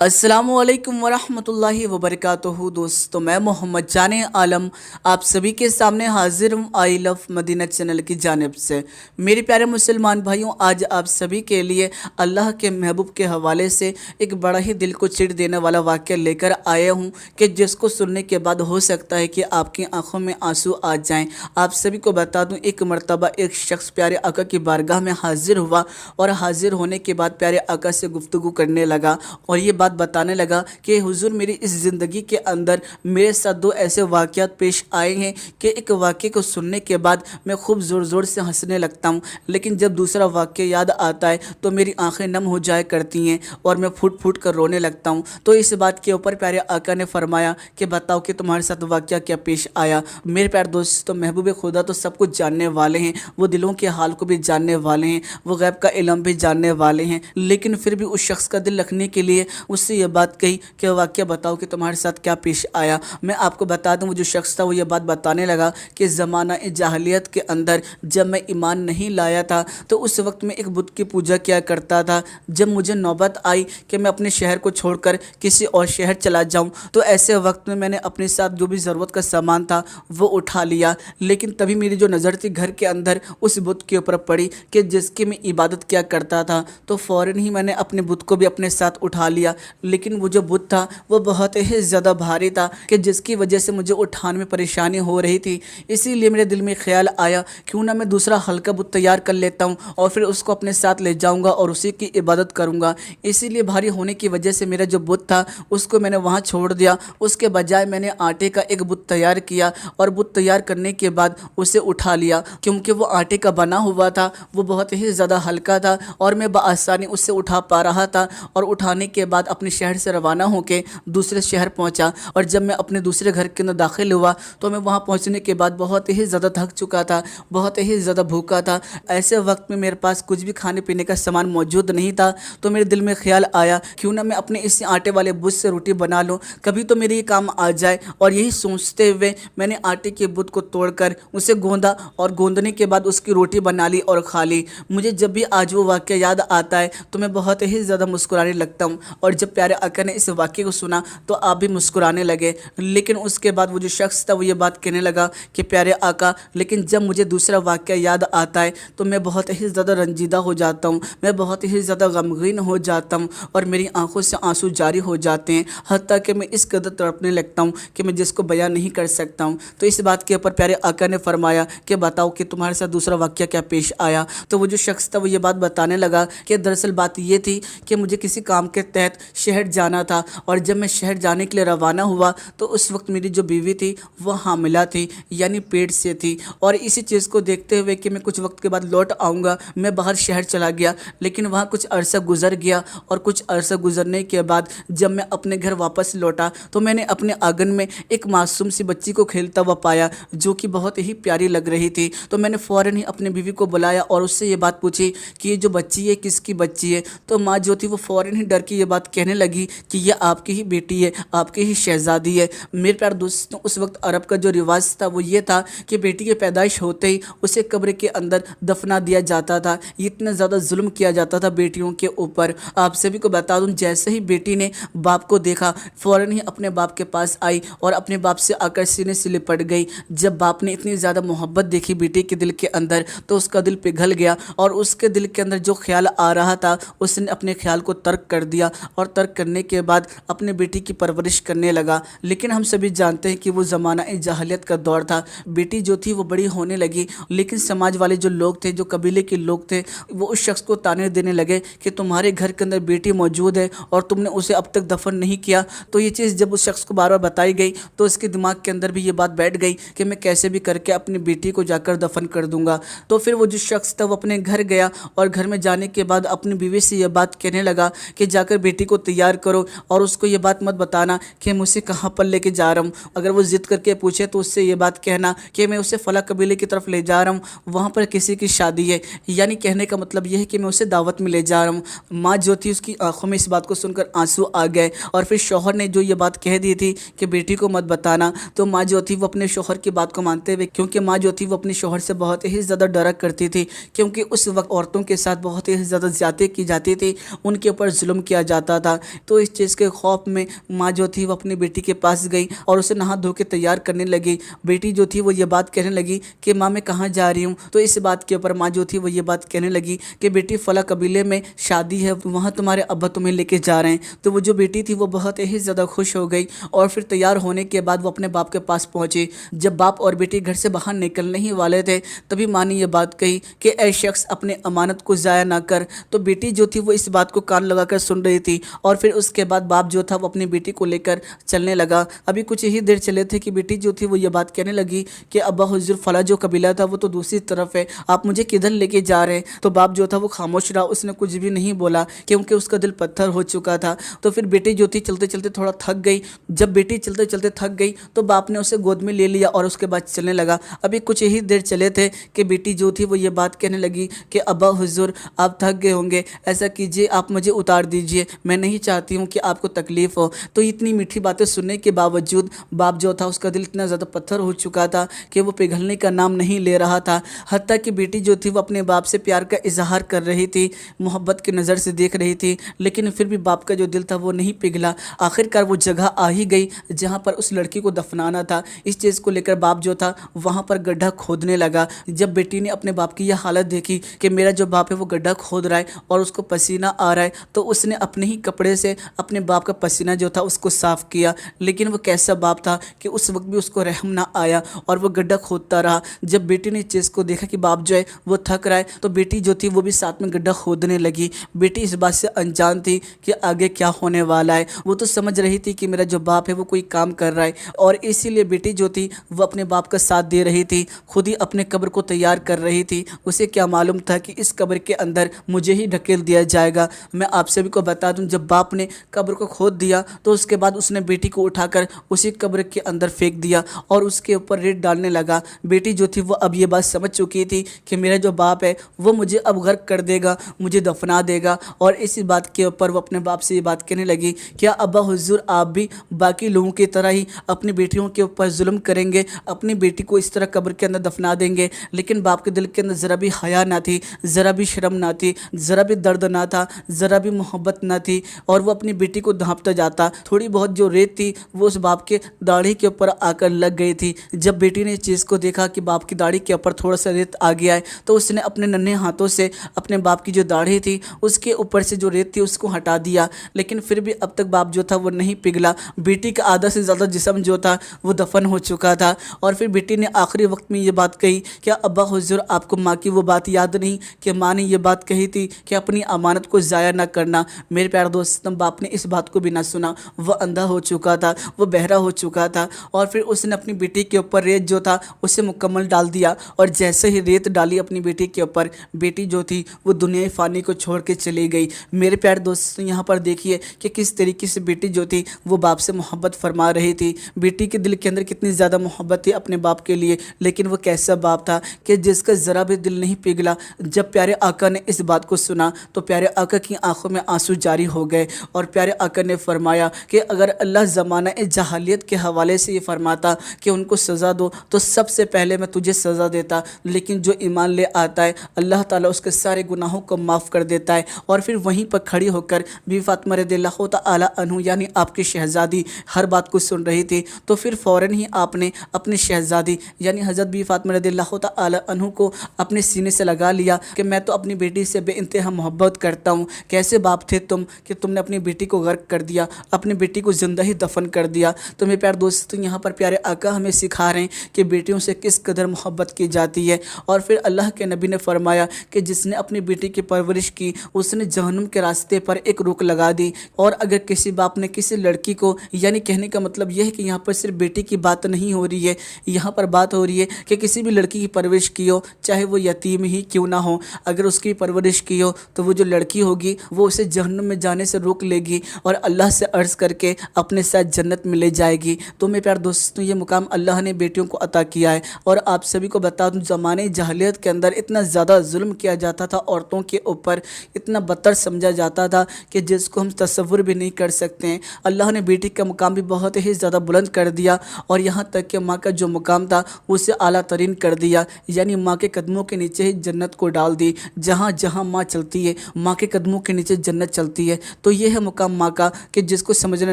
अस्सलामुअलैकुम वरहमतुल्लाहि वबरकातुहू। दोस्तों, मैं मोहम्मद जान आलम आप सभी के सामने हाजिर हूँ आई लव मदीना चैनल की जानिब से। मेरे प्यारे मुसलमान भाइयों, आज आप सभी के लिए अल्लाह के महबूब के हवाले से एक बड़ा ही दिल को चिढ़ देने वाला वाक़या लेकर आया हूँ कि जिसको सुनने के बाद हो सकता है कि आपकी आंखों में आंसू आ जाएं। आप सभी को बता दूँ, एक मरतबा एक शख्स प्यारे आका की बारगाह में हाजिर हुआ और हाजिर होने के बाद प्यारे आका से गुफ्तगू करने लगा और ये बात बताने लगा कि हुजूर, मेरी इस ज़िंदगी के अंदर मेरे साथ दो ऐसे वाक़यात पेश आए हैं कि एक वाक़े को सुनने के बाद मैं खूब ज़ोर ज़ोर से हंसने लगता हूँ, लेकिन जब दूसरा वाक़या याद आता है तो मेरी आंखें नम हो जाया करती हैं और मैं फूट फूट कर रोने लगता हूँ। तो इस बात के ऊपर प्यारे आका ने फरमाया कि बताओ कि तुम्हारे साथ वाक़या क्या पेश आया। मेरे प्यारे दोस्तों, महबूब खुदा तो सब कुछ जानने वाले हैं, वो दिलों के हाल को भी जानने वाले हैं, वो गैब का इल्म भी जानने वाले हैं, लेकिन फिर भी उस शख्स का दिल रखने के लिए उससे ये बात कही कि वाक़या बताओ कि तुम्हारे साथ क्या पेश आया। मैं आपको बता दूं, वो जो शख्स था वो ये बात बताने लगा कि ज़माना जाहिलियत के अंदर जब मैं ईमान नहीं लाया था तो उस वक्त में एक बुत की पूजा किया करता था। जब मुझे नौबत आई कि मैं अपने शहर को छोड़कर किसी और शहर चला जाऊं तो ऐसे वक्त में मैंने अपने साथ जो भी ज़रूरत का सामान था वो उठा लिया, लेकिन तभी मेरी जो नज़र थी घर के अंदर उस बुत के ऊपर पड़ी कि जिसकी मैं इबादत किया करता था, तो फ़ौरन ही मैंने अपने बुत को भी अपने साथ उठा लिया। लेकिन वो जो बुत था वो बहुत ही ज़्यादा भारी था कि जिसकी वजह से मुझे उठाने में परेशानी हो रही थी। इसीलिए मेरे दिल में ख्याल आया क्यों ना मैं दूसरा हल्का बुत तैयार कर लेता हूँ और फिर उसको अपने साथ ले जाऊँगा और उसी की इबादत करूँगा। इसीलिए भारी होने की वजह से मेरा जो बुत था उसको मैंने वहाँ छोड़ दिया। उसके बजाय मैंने आटे का एक बुत तैयार किया और बुत तैयार करने के बाद उसे उठा लिया, क्योंकि वो आटे का बना हुआ था, वो बहुत ही ज़्यादा हल्का था और मैं बआसानी उससे उठा पा रहा था। और उठाने के बाद अपने शहर से रवाना होकर दूसरे शहर पहुंचा और जब मैं अपने दूसरे घर के अंदर दाखिल हुआ तो मैं वहां पहुंचने के बाद बहुत ही ज़्यादा थक चुका था, बहुत ही ज़्यादा भूखा था। ऐसे वक्त में मेरे पास कुछ भी खाने पीने का सामान मौजूद नहीं था, तो मेरे दिल में ख्याल आया क्यों ना मैं अपने इस आटे वाले बुत से रोटी बना लूँ, कभी तो मेरे ये काम आ जाए। और यही सोचते हुए मैंने आटे के बुत को तोड़कर उसे गोंदा और गोंदने के बाद उसकी रोटी बना ली और खा ली। मुझे जब भी आज वो वाक़या याद आता है तो मैं बहुत ही ज़्यादा मुस्कुराने लगता हूँ। और जब प्यारे आका ने इस वाक़े को सुना तो आप भी मुस्कुराने लगे। लेकिन उसके बाद वो जो शख्स था वो ये बात कहने लगा कि प्यारे आका, लेकिन जब मुझे दूसरा वाक़या याद आता है तो मैं बहुत ही ज़्यादा रंजीदा हो जाता हूँ, मैं बहुत ही ज़्यादा गमगीन हो जाता हूँ और मेरी आंखों से आंसू जारी हो जाते हैं, हत्ता कि मैं इस कदर तड़पने लगता हूँ कि मैं जिसको बयान नहीं कर सकता हूँ। तो इस बात के ऊपर प्यारे आका ने फरमाया कि बताओ कि तुम्हारे साथ दूसरा वाक़या क्या पेश आया। तो वो जो शख्स था वो ये बात बताने लगा कि दरअसल बात ये थी कि मुझे किसी काम के तहत शहर जाना था और जब मैं शहर जाने के लिए रवाना हुआ तो उस वक्त मेरी जो बीवी थी वो हामिला थी, यानी पेट से थी। और इसी चीज़ को देखते हुए कि मैं कुछ वक्त के बाद लौट आऊँगा, मैं बाहर शहर चला गया। लेकिन वहाँ कुछ अरसा गुजर गया और कुछ अरसा गुजरने के बाद जब मैं अपने घर वापस लौटा तो मैंने अपने आंगन में एक मासूम सी बच्ची को खेलता हुआ पाया जो कि बहुत ही प्यारी लग रही थी। तो मैंने फ़ौरन ही अपनी बीवी को बुलाया और उससे ये बात पूछी कि ये जो बच्ची है किसकी बच्ची है। तो माँ जो थी वो फ़ौरन ही डर की ये बात कहने लगी कि ये आपकी ही बेटी है, आपकी ही शहज़ादी है। मेरे प्यारे दोस्तों, उस वक्त अरब का जो रिवाज था वो ये था कि बेटी की पैदाइश होते ही उसे कब्र के अंदर दफना दिया जाता था। इतना ज़्यादा जुल्म किया जाता था बेटियों के ऊपर। आप सभी को बता दूं, जैसे ही बेटी ने बाप को देखा फ़ौरन ही अपने बाप के पास आई और अपने बाप से आकर सीने से लिपट गई। जब बाप ने इतनी ज़्यादा मोहब्बत देखी बेटी के दिल के अंदर तो उसका दिल पिघल गया और उसके दिल के अंदर जो ख्याल आ रहा था उसने अपने ख्याल को तर्क कर दिया और तर्क करने के बाद अपने बेटी की परवरिश करने लगा। लेकिन हम सभी जानते हैं कि वो ज़माना जाहिलियत का दौर था। बेटी जो थी वो बड़ी होने लगी, लेकिन समाज वाले जो लोग थे, जो कबीले के लोग थे, वो उस शख्स को ताने देने लगे कि तुम्हारे घर के अंदर बेटी मौजूद है और तुमने उसे अब तक दफन नहीं किया। तो ये चीज़ जब उस शख्स को बार बार बताई गई तो उसके दिमाग के अंदर भी ये बात बैठ गई कि मैं कैसे भी करके अपनी बेटी को जाकर दफन कर दूंगा। तो फिर वो जो शख्स था वो अपने घर गया और घर में जाने के बाद अपनी बीवी से ये बात कहने लगा कि जाकर बेटी को तैयार करो और उसको ये बात मत बताना कि मैं उसे कहाँ पर लेके जा रहा हूँ। अगर वो ज़िद करके पूछे तो उससे ये बात कहना कि मैं उसे फला कबीले की तरफ ले जा रहा हूँ, वहाँ पर किसी की शादी है। यानी कहने का मतलब यह है कि मैं उसे दावत में ले जा रहा हूँ। माँ जो थी उसकी आंखों में इस बात को सुनकर आंसू आ गए और फिर शौहर ने जो ये बात कह दी थी कि बेटी को मत बताना, तो माँ जो थी वो अपने शौहर की बात को मानते हुए, क्योंकि माँ जो थी वो अपने शौहर से बहुत ही ज़्यादा डरा करती थी, क्योंकि उस वक्त औरतों के साथ बहुत ही ज़्यादा ज़्यादती की जाती थी, उनके ऊपर जुल्म किया जाता था। था। तो इस चीज़ के खौफ में माँ जो थी वो अपनी बेटी के पास गई और उसे नहा धो के तैयार करने लगी। बेटी जो थी वो ये बात कहने लगी कि माँ मैं कहाँ जा रही हूँ। तो इस बात के ऊपर माँ जो थी वो ये बात कहने लगी कि बेटी फला कबीले में शादी है, वहाँ तुम्हारे अब्बा तुम्हें लेके जा रहे हैं। तो वो जो बेटी थी वो बहुत ही ज़्यादा खुश हो गई और फिर तैयार होने के बाद वो अपने बाप के पास पहुँची। जब बाप और बेटी घर से बाहर निकलने ही वाले थे तभी माँ ने ये बात कही कि ऐ शख्स अपने अमानत को ज़ाया ना कर। तो बेटी जो थी वो इस बात को कान लगाकर सुन रही थी और फिर उसके बाद बाप जो था वो अपनी बेटी को लेकर चलने लगा। अभी कुछ ही देर चले थे कि बेटी जो थी वो ये बात कहने लगी कि अब्बा हुजूर फला जो कबीला था वो तो दूसरी तरफ है, आप मुझे किधर लेके जा रहे हैं। तो बाप जो था वो खामोश रहा, उसने कुछ भी नहीं बोला क्योंकि उसका दिल पत्थर हो चुका था। तो फिर बेटी जो थी चलते चलते थोड़ा थक गई। जब बेटी चलते चलते थक गई तो बाप ने उसे गोद में ले लिया और उसके बाद चलने लगा। अभी कुछ ही देर चले थे कि बेटी जो थी वो ये बात कहने लगी कि अब्बा हुजूर आप थक गए होंगे, ऐसा कीजिए आप मुझे उतार दीजिए, मैं नहीं चाहती हूँ कि आपको तकलीफ़ हो। तो इतनी मीठी बातें सुनने के बावजूद बाप जो था उसका दिल इतना ज़्यादा पत्थर हो चुका था कि वो पिघलने का नाम नहीं ले रहा था। हत्ता कि बेटी जो थी वो अपने बाप से प्यार का इजहार कर रही थी, मोहब्बत की नज़र से देख रही थी, लेकिन फिर भी बाप का जो दिल था वो नहीं पिघला। आखिरकार वो जगह आ ही गई जहाँ पर उस लड़की को दफनाना था। इस चीज़ को लेकर बाप जो था वहाँ पर गड्ढा खोदने लगा। जब बेटी ने अपने बाप की यह हालत देखी कि मेरा जो बाप है वो गड्ढा खोद रहा है और उसको पसीना आ रहा है, तो उसने अपने ही कपड़े से अपने बाप का पसीना जो था उसको साफ़ किया। लेकिन वो कैसा बाप था कि उस वक्त भी उसको रहम ना आया और वो गड्ढा खोदता रहा। जब बेटी ने इस चीज़ को देखा कि बाप जो है वो थक रहा है तो बेटी जो थी वो भी साथ में गड्ढा खोदने लगी। बेटी इस बात से अनजान थी कि आगे क्या होने वाला है। वो तो समझ रही थी कि मेरा जो बाप है वो कोई काम कर रहा है और इसीलिए बेटी जो थी वो अपने बाप का साथ दे रही थी, खुद ही अपने कब्र को तैयार कर रही थी। उसे क्या मालूम था कि इस कब्र के अंदर मुझे ही ढकेल दिया जाएगा। मैं आप सभी को बता दूं, जब बाप ने कब्र को खोद दिया तो उसके बाद उसने बेटी को उठाकर उसी कब्र के अंदर फेंक दिया और उसके ऊपर रेत डालने लगा। बेटी जो थी वो अब ये बात समझ चुकी थी कि मेरा जो बाप है वो मुझे अब गर्क कर देगा, मुझे दफना देगा। और इसी बात के ऊपर वो अपने बाप से ये बात कहने लगी, क्या अब्बा हुजूर आप भी बाकी लोगों की तरह ही अपनी बेटियों के ऊपर जुल्म करेंगे, अपनी बेटी को इस तरह कब्र के अंदर दफना देंगे? लेकिन बाप के दिल के अंदर ज़रा भी हया ना थी, ज़रा भी शर्म ना थी, ज़रा भी दर्द ना था, ज़रा भी मोहब्बत ना थी और वो अपनी बेटी को ढांपता जाता। थोड़ी बहुत जो रेत थी वो उस बाप के दाढ़ी के ऊपर आकर लग गई थी। जब बेटी ने इस चीज़ को देखा कि बाप की दाढ़ी के ऊपर थोड़ा सा रेत आ गया है तो उसने अपने नन्हे हाथों से अपने बाप की जो दाढ़ी थी उसके ऊपर से जो रेत थी उसको हटा दिया। लेकिन फिर भी अब तक बाप जो था वो नहीं पिघला। बेटी का आधा से ज़्यादा जिस्म जो था वो दफन हो चुका था। और फिर बेटी ने आखिरी वक्त में ये बात कही, क्या अब्बा हुजूर आपको माँ की वो बात याद नहीं कि माँ ने ये बात कही थी कि अपनी अमानत को ज़ाया ना करना? मेरे प्यारे दोस्तों, बाप ने इस बात को भी ना सुना। वह अंधा हो चुका था, वो बहरा हो चुका था और फिर उसने अपनी बेटी के ऊपर रेत जो था उसे मुकम्मल डाल दिया। और जैसे ही रेत डाली अपनी बेटी के ऊपर, बेटी जो थी वो दुनिया फ़ानी को छोड़ के चली गई। मेरे प्यारे दोस्तों, यहाँ पर देखिए कि किस तरीके से बेटी जो थी वो बाप से मोहब्बत फरमा रही थी। बेटी के दिल के अंदर कितनी ज़्यादा मोहब्बत थी अपने बाप के लिए, लेकिन वो कैसा बाप था कि जिसका ज़रा भी दिल नहीं पिघला। जब प्यारे आका ने इस बात को सुना तो प्यारे आका की आंखों में आंसू जारी हो गए और प्यारे आका ने फरमाया कि अगर अल्लाह ज़माना जहालियत के हवाले से ये फरमाता कि उनको सज़ा दो तो सबसे पहले मैं तुझे सज़ा देता, लेकिन जो ईमान ले आता है अल्लाह ताला उसके सारे गुनाहों को माफ़ कर देता है। और फिर वहीं पर खड़ी होकर बीवी फातिमा रज़ियल्लाहु तआला अन्हु यानी आपकी शहज़ादी हर बात को सुन रही थी। तो फिर फ़ौरन ही आपने अपनी शहज़ादी यानी हज़रत बीवी फातिमा रज़ियल्लाहु तआला अन्हु को अपने सीने से लगा लिया कि मैं तो अपनी बेटी से बेइंतहा मोहब्बत करता हूँ। कैसे बाप थे तुम कि तुमने अपनी बेटी को गर्क कर दिया, अपनी बेटी को ज़िंदा ही दफन कर दिया। तो मेरे प्यारे दोस्तों, यहाँ पर प्यारे आका हमें सिखा रहे हैं कि बेटियों से किस कदर मोहब्बत की जाती है। और फिर अल्लाह के नबी ने फरमाया कि जिसने अपनी बेटी की परवरिश की उसने जहन्नुम के रास्ते पर एक रुक लगा दी। और अगर किसी बाप ने किसी लड़की को, यानी कहने का मतलब यह है कि यहाँ पर सिर्फ बेटी की बात नहीं हो रही है, यहाँ पर बात हो रही है कि किसी भी लड़की की परवरिश की हो, चाहे वो यतीम ही क्यों ना हो, अगर उसकी परवरिश की हो तो वो जो लड़की होगी वो उसे जहन्नुम में जाने से रोक लेगी और अल्लाह से अर्ज़ करके अपने साथ जन्नत में ले जाएगी। तो मेरे प्यारे दोस्तों, ये मुकाम अल्लाह ने बेटियों को अता किया है। और आप सभी को बता दूं, ज़माने जहलियत के अंदर इतना ज़्यादा जुल्म किया जाता था औरतों के ऊपर, इतना बदतर समझा जाता था कि जिसको हम तसव्वुर भी नहीं कर सकते हैं। अल्लाह ने बेटी का मुकाम भी बहुत ही ज़्यादा बुलंद कर दिया और यहाँ तक कि माँ का जो मुकाम था उसे आला तरीन कर दिया, यानी माँ के कदमों के नीचे ही जन्नत को डाल दी। जहाँ जहाँ माँ चलती है माँ के कदमों के नीचे जन्नत चलती है। تو یہ ہے مقام ماں کا کہ جس کو سمجھنا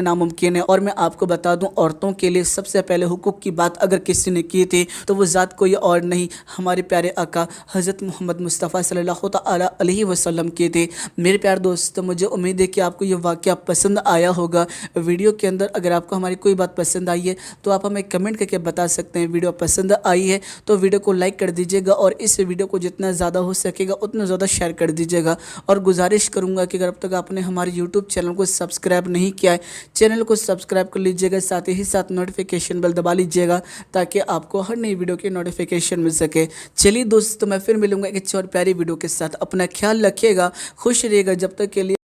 ناممکن ہے۔ اور میں آپ کو بتا دوں، عورتوں کے لیے سب سے پہلے حقوق کی بات اگر کسی نے کی تھی تو وہ ذات کوئی اور نہیں، ہمارے پیارے آقا حضرت محمد مصطفیٰ صلی اللہ تعالیٰ علیہ وسلم کی تھی۔ میرے پیارے دوستو، مجھے امید ہے کہ آپ کو یہ واقعہ پسند آیا ہوگا۔ ویڈیو کے اندر اگر آپ کو ہماری کوئی بات پسند آئی ہے تو آپ ہمیں کمنٹ کر کے بتا سکتے ہیں۔ ویڈیو پسند آئی ہے تو ویڈیو کو لائک کر دیجیے گا، اور اس ویڈیو کو جتنا زیادہ ہو سکے گا اتنا زیادہ شیئر کر دیجیے گا۔ اور گزارش کروں گا کہ اگر اب تک آپ نے ہمارے یوٹیوب چینل کو سبسکرائب نہیں کیا ہے، چینل کو سبسکرائب کر لیجیے گا، ساتھ ہی ساتھ نوٹیفیکیشن بیل دبا لیجیے گا تاکہ آپ کو ہر نئی ویڈیو کی نوٹیفیکیشن مل سکے۔ چلیے دوستو، میں پھر ملوں گا ایک اور پیاری ویڈیو کے ساتھ۔ اپنا خیال رکھیے گا، خوش رہیے گا، جب تک کے لیے